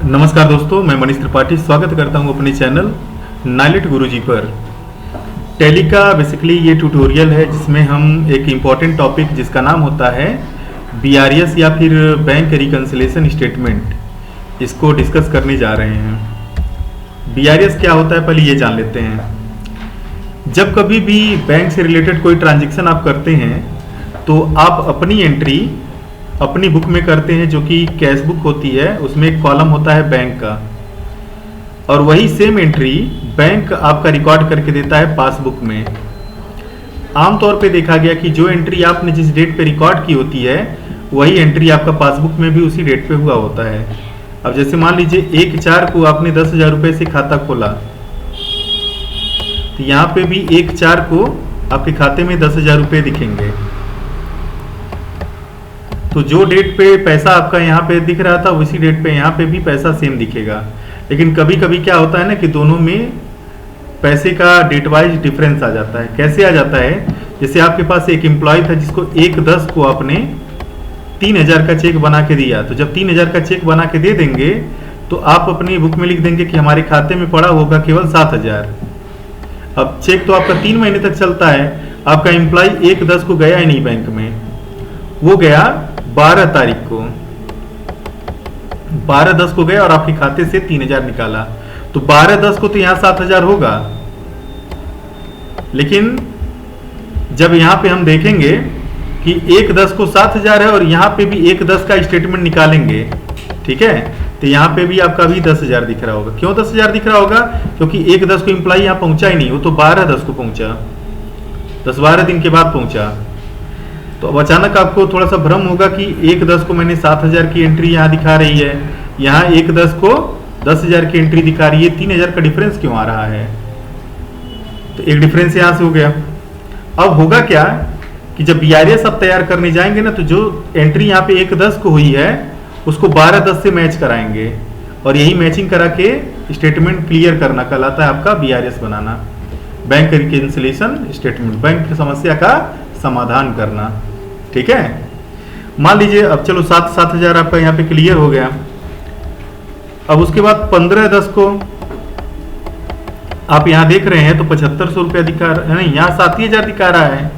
नमस्कार दोस्तों, मैं मनीष त्रिपाठी स्वागत करता हूं अपने चैनल नाइलेट गुरुजी पर। टैली का बेसिकली ये ट्यूटोरियल है जिसमें हम एक इम्पॉर्टेंट टॉपिक जिसका नाम होता है बीआरएस या फिर बैंक रिकन्सिलिएशन स्टेटमेंट, इसको डिस्कस करने जा रहे हैं। बीआरएस क्या होता है पहले ये जान लेते हैं। जब कभी भी बैंक से रिलेटेड कोई ट्रांजेक्शन आप करते हैं तो आप अपनी एंट्री अपनी बुक में करते हैं, जो कि कैश बुक होती है। उसमें एक कॉलम होता है बैंक का, और वही सेम एंट्री बैंक आपका रिकॉर्ड करके देता है पासबुक में। आमतौर पे देखा गया कि जो एंट्री आपने जिस डेट पे रिकॉर्ड की होती है वही एंट्री आपका पासबुक में भी उसी डेट पे हुआ होता है। अब जैसे मान लीजिए 1/4 को आपने 10,000 रुपये से खाता खोला, तो यहाँ पे भी 1/4 को आपके खाते में 10,000 रुपये दिखेंगे। तो जो डेट पे पैसा आपका यहाँ पे दिख रहा था उसी डेट पे यहाँ पे भी पैसा सेम दिखेगा। लेकिन कभी कभी क्या होता है ना कि दोनों में पैसे का डेट वाइज डिफरेंस आ जाता है। कैसे आ जाता है? जैसे आपके पास एक एम्प्लॉय था जिसको 1/10 को आपने 3,000 का चेक बना के दिया, तो जब 3,000 का चेक बना के दे देंगे तो आप अपनी बुक में लिख देंगे कि हमारे खाते में पड़ा होगा केवल 7,000। अब चेक तो आपका 3 महीने तक चलता है। आपका एम्प्लॉय 1/10 को गया ही नहीं बैंक में, वो गया 12 तारीख को, 12/10 को गया और आपके खाते से 3,000 निकाला। तो 12/10 को तो यहाँ 7,000 होगा, लेकिन जब यहाँ पे हम देखेंगे कि 1/10 को 7,000 है और यहाँ पे भी 1/10 का स्टेटमेंट निकालेंगे, ठीक है, तो यहाँ पे भी आपका भी 10,000 दिख रहा होगा। क्यों 10,000 दिख रहा होगा? क्योंकि 1/10 को एम्प्लॉय यहाँ पहुंचा ही नहीं, वो तो 12/10 को पहुंचा, 10-12 दिन के बाद पहुंचा। तो अब अचानक आपको थोड़ा सा भ्रम होगा कि 1/10 को मैंने 7,000 की एंट्री यहाँ दिखा रही है, यहाँ 1/10 को 10,000 की एंट्री दिखा रही है, 3,000 का डिफरेंस क्यों आ रहा है? तो एक डिफरेंस यहाँ से हो गया। अब होगा क्या कि जब बीआरएस आप तैयार करने जाएंगे ना, तो जो एंट्री यहाँ पे 1/10 को हुई है उसको 12/10 से मैच कराएंगे, और यही मैचिंग करा के स्टेटमेंट क्लियर करना कहलाता है आपका बीआरएस बनाना, बैंक रिकन्सिलिएशन स्टेटमेंट, बैंक की समस्या का समाधान करना। ठीक है, मान लीजिए अब चलो 7,000 आपका यहाँ पे क्लियर हो गया। अब उसके बाद 15/10 को आप यहाँ देख रहे हैं तो 7,500 रुपया दिखा रहा है, नहीं, यहाँ 7,000 दिखा रहा है।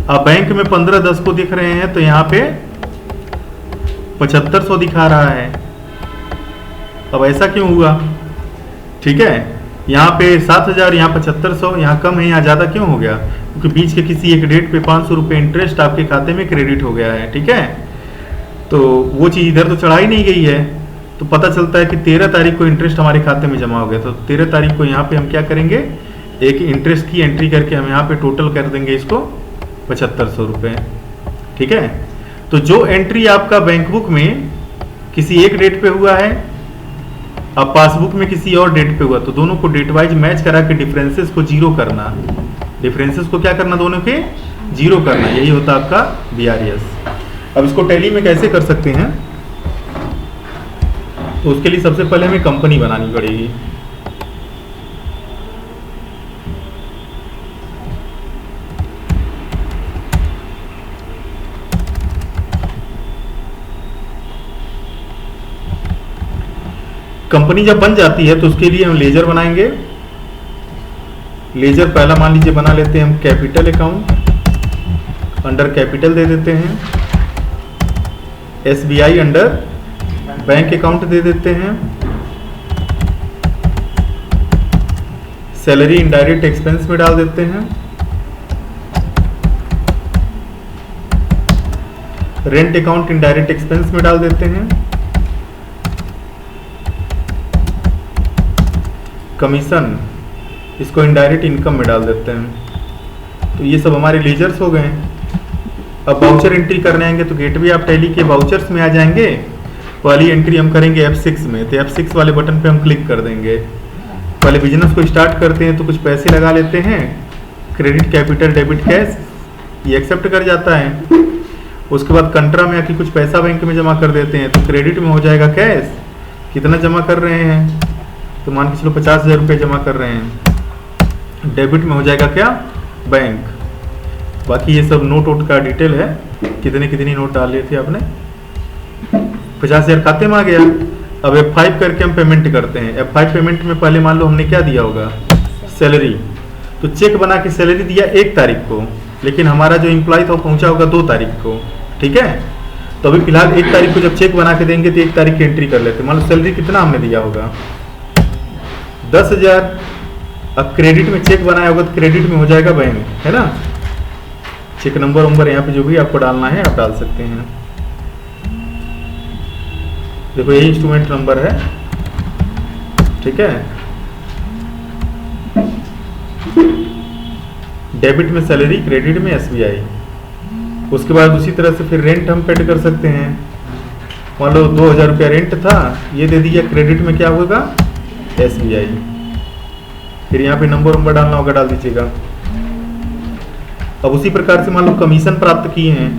अब बैंक में 15/10 को देख रहे हैं तो यहाँ पे 7,500 दिखा रहा है। अब ऐसा क्यों हुआ? ठीक है, यहाँ पे 7,000, यहाँ 7,500, यहाँ कम है, यहाँ ज़्यादा क्यों हो गया? क्योंकि बीच के किसी एक डेट पे 500 रुपये इंटरेस्ट आपके खाते में क्रेडिट हो गया है। ठीक है, तो वो चीज़ इधर तो चढ़ाई नहीं गई है, तो पता चलता है कि 13 तारीख को इंटरेस्ट हमारे खाते में जमा हो गया। तो 13 तारीख को यहाँ पे हम क्या करेंगे, एक इंटरेस्ट की एंट्री करके हम यहाँ पे टोटल कर देंगे इसको 7,500 रुपये। ठीक है, तो जो एंट्री आपका बैंक बुक में किसी एक डेट पे हुआ है, अब पासबुक में किसी और डेट पे हुआ, तो दोनों को डेट वाइज मैच करा के डिफरेंसेस को जीरो करना। डिफरेंसेस को क्या करना? दोनों के जीरो करना, यही होता है आपका बीआरएस। अब इसको टैली में कैसे कर सकते हैं? तो उसके लिए सबसे पहले हमें कंपनी बनानी पड़ेगी। कंपनी जब बन जाती है तो उसके लिए हम लेजर बनाएंगे। लेजर पहला मान लीजिए बना लेते हैं हम कैपिटल अकाउंट, अंडर कैपिटल दे देते हैं, एसबीआई अंडर बैंक अकाउंट दे देते हैं, सैलरी इनडायरेक्ट एक्सपेंस में डाल देते हैं, रेंट अकाउंट इनडायरेक्ट एक्सपेंस में डाल देते हैं, कमीशन इसको इनडायरेक्ट इनकम में डाल देते हैं। तो ये सब हमारे लेजर्स हो गए। अब वाउचर एंट्री करने आएंगे तो गेटवे ऑफ टैली के वाउचर्स में आ जाएंगे। पहली एंट्री हम करेंगे F6 में, तो F6 वाले बटन पे हम क्लिक कर देंगे। पहले बिजनेस को स्टार्ट करते हैं तो कुछ पैसे लगा लेते हैं, क्रेडिट, कैपिटल, डेबिट, कैश, ये एक्सेप्ट कर जाता है। उसके बाद कंट्रा में आके कुछ पैसा बैंक में जमा कर देते हैं, तो क्रेडिट में हो जाएगा कैश, कितना जमा कर रहे हैं, तो मान के चलो 50,000 रुपये जमा कर रहे हैं। डेबिट में हो जाएगा क्या? बैंक। बाकी ये सब नोट वोट का डिटेल है, कितने कितनी नोट डाल लिए थे आपने, 50,000 खाते में आ गया। अब F5 करके हम पेमेंट करते हैं। F5 पेमेंट में पहले मान लो हमने क्या दिया होगा, सैलरी। तो चेक बना के सैलरी दिया 1 तारीख को, लेकिन हमारा जो एम्प्लॉय था वो पहुंचा होगा 2 तारीख को, ठीक है। तो अभी फिलहाल 1 तारीख को जब चेक बना के देंगे तो 1 तारीख की एंट्री कर लेते हैं। मान लो सैलरी कितना हमने दिया होगा, 10,000। अब क्रेडिट में चेक बनाया होगा तो क्रेडिट में हो जाएगा बैंक, है ना। चेक नंबर यहाँ पे जो भी आपको डालना है आप डाल सकते हैं। देखो यही इंस्ट्रूमेंट नंबर है, ठीक है। डेबिट में सैलरी, क्रेडिट में SBI। उसके बाद उसी तरह से फिर रेंट हम पेड कर सकते हैं। मान लो 2,000 रुपया रेंट था, ये दे दिया, क्रेडिट में क्या होगा, SBI। फिर यहाँ पे नंबर डालना होगा, डाल दीजिएगा। अब उसी प्रकार से मान लो कमीशन प्राप्त किए हैं,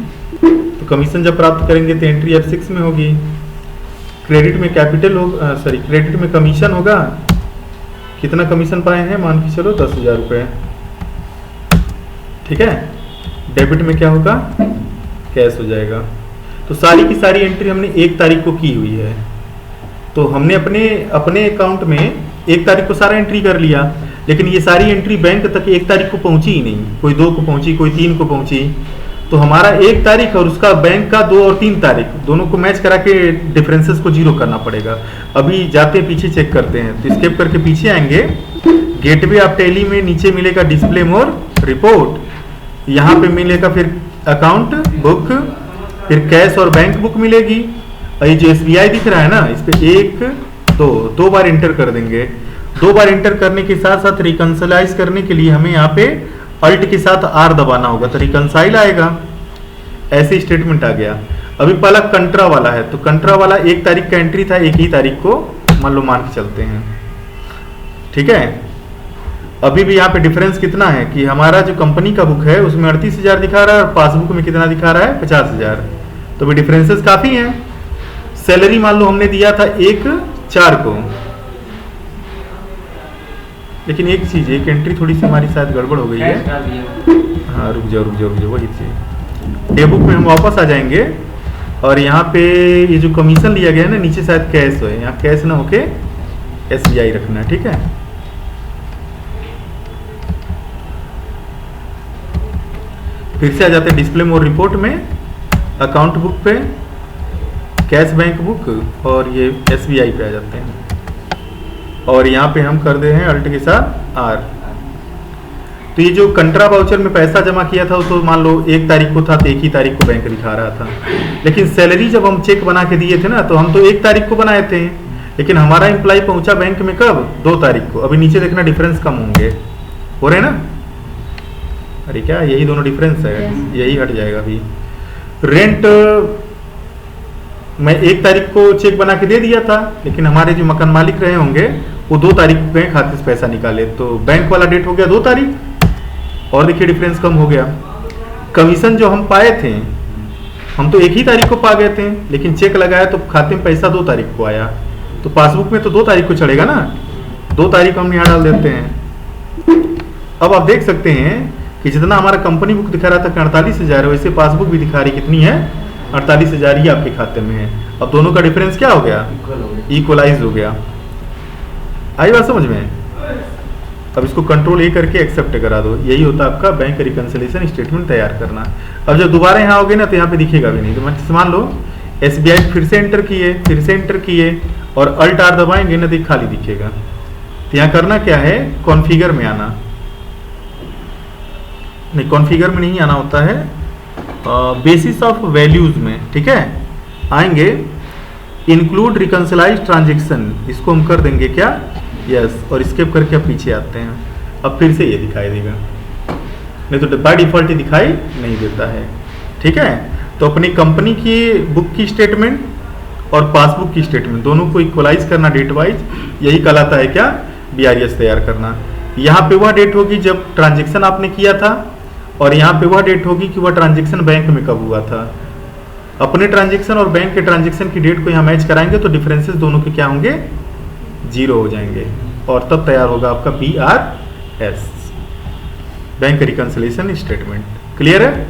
तो कमीशन जब प्राप्त करेंगे तो एंट्री F6 में होगी। क्रेडिट में कैपिटल होगा, सॉरी क्रेडिट में कमीशन होगा। कितना कमीशन पाए हैं, मान के चलो 10,000 रुपये, ठीक है। डेबिट में क्या होगा, कैश हो जाएगा। तो सारी की सारी एंट्री हमने 1 तारीख को की हुई है। तो हमने अपने अकाउंट में 1 तारीख को सारा एंट्री कर लिया, लेकिन ये सारी एंट्री बैंक तक 1 तारीख को पहुंची ही नहीं। कोई 2 को पहुंची, कोई 3 को पहुंची। तो हमारा 1 तारीख और उसका बैंक का 2 और 3 तारीख दोनों को मैच करा के डिफरेंसेस को 0 करना पड़ेगा। अभी जाते पीछे चेक करते हैं, तो स्केप करके पीछे आएंगे। गेटवे ऑफ टैली में नीचे मिलेगा डिस्प्ले मोर रिपोर्ट, यहाँ पे मिलेगा फिर अकाउंट बुक, फिर कैश और बैंक बुक मिलेगी। और ये जो SBI दिख रहा है ना, इस पे 1 2 बार इंटर कर देंगे। 2 बार इंटर करने के साथ साथ रिकंसिलाइज करने के लिए हमें यहाँ पे अल्ट के साथ R दबाना होगा, तो रिकंसाइल आएगा। ऐसे स्टेटमेंट आ गया। अभी पहला कंट्रा वाला है, तो कंट्रा वाला 1 तारीख का एंट्री था, 1 ही तारीख को मान लो मान के चलते हैं, ठीक है। अभी भी यहाँ पे डिफरेंस कितना है कि हमारा जो कंपनी का बुक है उसमें 38,000 दिखा रहा है और पासबुक में कितना दिखा रहा है, 50,000। तो भी डिफरेंसेस काफी हैं। सैलरी मान लो हमने दिया था 1/4 को, लेकिन एक चीज, एक एंट्री थोड़ी सी हमारी शायद गड़बड़ हो गई है। हाँ रुक जाओ, वही चीज। डे बुक में हम वापस आ जाएंगे और यहाँ पे ये जो कमीशन लिया गया है ना, नीचे शायद कैश हो, यहाँ कैश ना होके SBI रखना है, ठीक है। फिर से आ जाते हैं डिस्प्ले मोर रिपोर्ट में, अकाउंट बुक पे, कैश बैंक बुक और ये SBI पे आ जाते हैं। और यहाँ पे हम कर दे हैं अल्ट के साथ R। तो ये जो कंट्रा वाउचर में पैसा जमा किया था तो मान लो 1 तारीख को था, तो 1 ही तारीख को बैंक दिखा रहा था। लेकिन सैलरी जब हम चेक बना के दिए थे ना, तो हम तो 1 तारीख को बनाए थे, लेकिन हमारा एम्प्लॉय पहुंचा बैंक में कब, 2 तारीख को। अभी नीचे देखना डिफरेंस कम होंगे, हो रहे ना। अरे क्या, यही दोनों डिफरेंस है, यही हट जाएगा। अभी रेंट मैं 1 तारीख को चेक बना के दे दिया था, लेकिन हमारे जो मकान मालिक रहे होंगे वो 2 तारीख को गए खाते से पैसा निकाले, तो बैंक वाला डेट हो गया 2 तारीख। और देखिए डिफरेंस कम हो गया। कमीशन जो हम पाए थे, हम तो 1 ही तारीख को पा गए थे, लेकिन चेक लगाया तो खाते में पैसा 2 तारीख को आया, तो पासबुक में तो 2 तारीख को चढ़ेगा ना, 2 तारीख हम यहाँ डाल देते हैं। अब आप देख सकते हैं कि जितना हमारा कंपनी बुक दिखा रहा था कि 48,000 है, वैसे पासबुक भी दिखा रही कितनी है, 48,000 ही आपके खाते में है। अब दोनों का डिफरेंस क्या हो गया, इक्वलाइज हो गया। आई बात समझ में। अब इसको कंट्रोल A करके एक्सेप्ट करा दो। यही होता है आपका बैंक रिकंसिलिएशन स्टेटमेंट तैयार करना। अब जब दोबारा यहाँ आओगे ना तो यहाँ पे दिखेगा भी नहीं। तो मान लो SBI फिर से एंटर किए और अल्ट R दबाएंगे ना तो खाली दिखेगा। तो यहाँ करना क्या है, कॉन्फ़िगर में आना, नहीं कॉन्फ़िगर में नहीं आना होता है, बेसिस ऑफ वैल्यूज में, ठीक है। आएंगे इंक्लूड रिकंसिलाइज ट्रांजेक्शन, इसको हम कर देंगे क्या, यस, और स्किप करके अब पीछे आते हैं। अब फिर से ये दिखाई देगा, नहीं तो बाय डिफॉल्ट दिखाई नहीं देता है, ठीक है। तो अपनी कंपनी की बुक की स्टेटमेंट और पासबुक की स्टेटमेंट दोनों को इक्वलाइज करना डेट वाइज, यही कहलाता है क्या, BRS तैयार करना। यहाँ पे वह डेट होगी जब ट्रांजेक्शन आपने किया था, और यहाँ पे वह डेट होगी कि वह ट्रांजेक्शन बैंक में कब हुआ था। अपने ट्रांजेक्शन और बैंक के ट्रांजेक्शन की डेट को यहाँ मैच कराएंगे तो डिफरेंसेस दोनों के क्या होंगे, 0 हो जाएंगे, और तब तैयार होगा आपका BRS, bank reconciliation statement. Clear है।